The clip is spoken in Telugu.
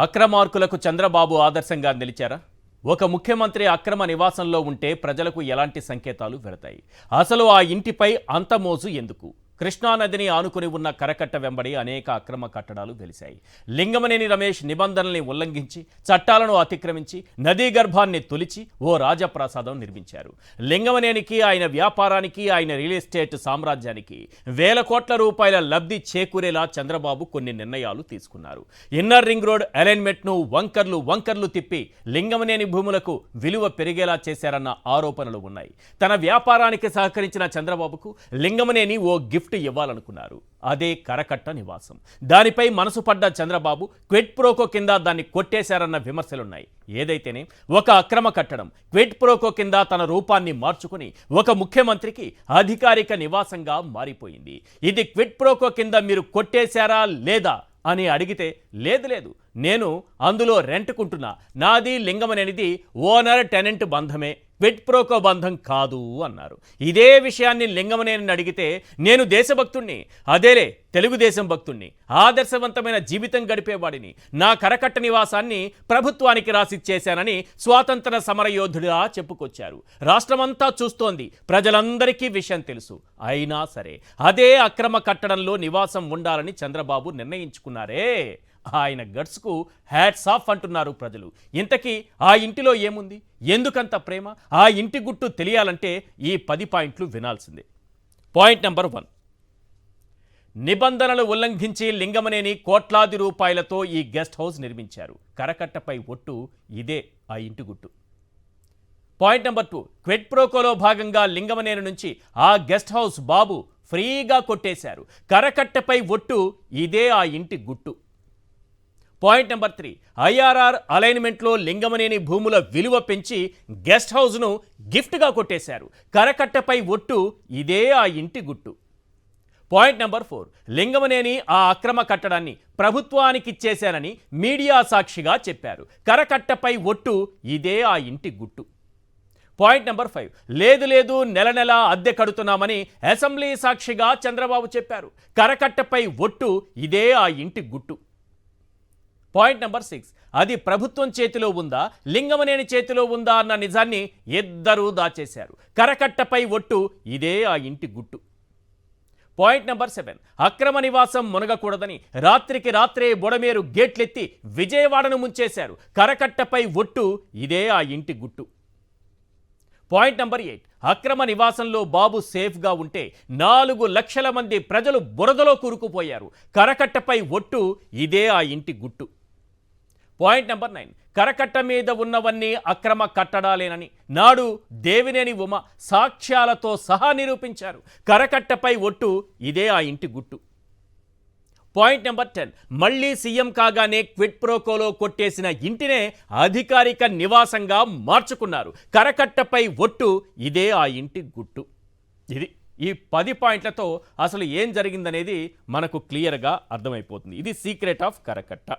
అక్రమార్కులకు చంద్రబాబు ఆదర్శంగా నిలిచారా? ఒక ముఖ్యమంత్రి అక్రమ నివాసంలో ఉంటే ప్రజలకు ఎలాంటి సంకేతాలు వెళతాయి? అసలు ఆ ఇంటిపై అంత మోజు ఎందుకు? కృష్ణానదిని ఆనుకుని ఉన్న కరకట్ట వెంబడి అనేక అక్రమ కట్టడాలు వెలిశాయి. లింగమనేని రమేష్ నిబంధనల్ని ఉల్లంఘించి చట్టాలను అతిక్రమించి నదీ గర్భాన్ని తొలిచి ఓ రాజప్రాసాదం నిర్మించారు. లింగమనేనికి, ఆయన వ్యాపారానికి, ఆయన రియల్ ఎస్టేట్ సామ్రాజ్యానికి వేల కోట్ల రూపాయల లబ్ధి చేకూరేలా చంద్రబాబు కొన్ని నిర్ణయాలు తీసుకున్నారు. ఇన్నర్ రింగ్ రోడ్ అలైన్మెంట్ను వంకర్లు తిప్పి లింగమనేని భూములకు విలువ పెరిగేలా చేశారన్న ఆరోపణలు ఉన్నాయి. తన వ్యాపారానికి సహకరించిన చంద్రబాబుకు లింగమనేని ఓ గిఫ్ట్ ఇవ్వాలనుకున్నారు. అదే కరకట్ట నివాసం. దానిపై మనసు పడ్డ చంద్రబాబు క్విడ్ ప్రోకో కింద దాన్ని కొట్టేశారన్న విమర్శలున్నాయి. ఏదైతేనే ఒక అక్రమ కట్టడం క్విడ్ ప్రోకో కింద తన రూపాన్ని మార్చుకుని ఒక ముఖ్యమంత్రికి అధికారిక నివాసంగా మారిపోయింది. ఇది క్విడ్ ప్రోకో కింద మీరు కొట్టేశారా లేదా అని అడిగితే లేదు, నేను అందులో రెంట్కుంటున్నా, నాది లింగమనేనిది ఓనర్ టెనెంట్ బంధమే, క్విడ్ ప్రోకో బంధం కాదు అన్నారు. ఇదే విషయాన్ని లింగమనేని అడిగితే నేను దేశభక్తుణ్ణి, అదేలే తెలుగుదేశం భక్తుణ్ణి, ఆదర్శవంతమైన జీవితం గడిపేవాడిని, నా కరకట్ట నివాసాన్ని ప్రభుత్వానికి రాసిచ్చేశానని స్వాతంత్ర సమరయోధుడిగా చెప్పుకొచ్చారు. రాష్ట్రమంతా చూస్తోంది, ప్రజలందరికీ విషయం తెలుసు. అయినా సరే అదే అక్రమ కట్టడంలో నివాసం ఉండాలని చంద్రబాబు నిర్ణయించుకున్నారే. ఆయన గట్స్కు హ్యాట్స్ ఆఫ్ అంటున్నారు ప్రజలు. ఇంతకీ ఆ ఇంటిలో ఏముంది, ఎందుకంత ప్రేమ? ఆ ఇంటి గుట్టు తెలియాలంటే ఈ 10 పాయింట్లు వినాల్సిందే. పాయింట్ నెంబర్ 1, నిబంధనలు ఉల్లంఘించి లింగమనేని కోట్లాది రూపాయలతో ఈ గెస్ట్ హౌస్ నిర్మించారు. కరకట్టపై ఒట్టు, ఇదే ఆ ఇంటి గుట్టు. పాయింట్ నెంబర్ 2, క్విడ్ ప్రోకోలో భాగంగా లింగమనేని నుంచి ఆ గెస్ట్ హౌస్ బాబు ఫ్రీగా కొట్టేశారు. కరకట్టపై ఒట్టు, ఇదే ఆ ఇంటి గుట్టు. పాయింట్ నెంబర్ 3, ఐఆర్ఆర్ అలైన్మెంట్లో లింగమనేని భూముల విలువ పెంచి గెస్ట్ హౌస్ను గిఫ్ట్గా కొట్టేశారు. కరకట్టపై ఒట్టు, ఇదే ఆ ఇంటి గుట్టు. పాయింట్ నెంబర్ 4, లింగమనేని ఆ అక్రమ కట్టడాన్ని ప్రభుత్వానికి ఇచ్చేశానని మీడియా సాక్షిగా చెప్పారు. కరకట్టపై ఒట్టు, ఇదే ఆ ఇంటి గుట్టు. పాయింట్ నెంబర్ 5, లేదు నెల అద్దె కడుతున్నామని అసెంబ్లీ సాక్షిగా చంద్రబాబు చెప్పారు. కరకట్టపై ఒట్టు, ఇదే ఆ ఇంటి గుట్టు. పాయింట్ నెంబర్ 6, అది ప్రభుత్వం చేతిలో ఉందా, లింగమనేని చేతిలో ఉందా అన్న నిజాన్ని ఇద్దరూ దాచేశారు. కరకట్టపై ఒట్టు, ఇదే ఆ ఇంటి గుట్టు. పాయింట్ నెంబర్ 7, అక్రమ నివాసం మునగకూడదని రాత్రికి రాత్రే బుడమేరు గేట్లెత్తి విజయవాడను ముంచేశారు. కరకట్టపై ఒట్టు, ఇదే ఆ ఇంటి గుట్టు. పాయింట్ నెంబర్ 8, అక్రమ నివాసంలో బాబు సేఫ్గా ఉంటే 4 లక్షల మంది ప్రజలు బురదలో కూరుకుపోయారు. కరకట్టపై ఒట్టు, ఇదే ఆ ఇంటి గుట్టు. పాయింట్ నెంబర్ 9, కరకట్ట మీద ఉన్నవన్నీ అక్రమ కట్టడాలేనని నాడు దేవినేని ఉమ సాక్ష్యాలతో సహా నిరూపించారు. కరకట్టపై ఒట్టు, ఇదే ఆ ఇంటి గుట్టు. పాయింట్ నెంబర్ 10, మళ్ళీ సీఎం కాగానే క్విడ్ ప్రోకోలో కొట్టేసిన ఇంటినే అధికారిక నివాసంగా మార్చుకున్నారు. కరకట్టపై ఒట్టు, ఇదే ఆ ఇంటి గుట్టు. ఇది ఈ 10 పాయింట్లతో అసలు ఏం జరిగిందనేది మనకు క్లియర్గా అర్థమైపోతుంది. ఇది సీక్రెట్ ఆఫ్ కరకట్ట.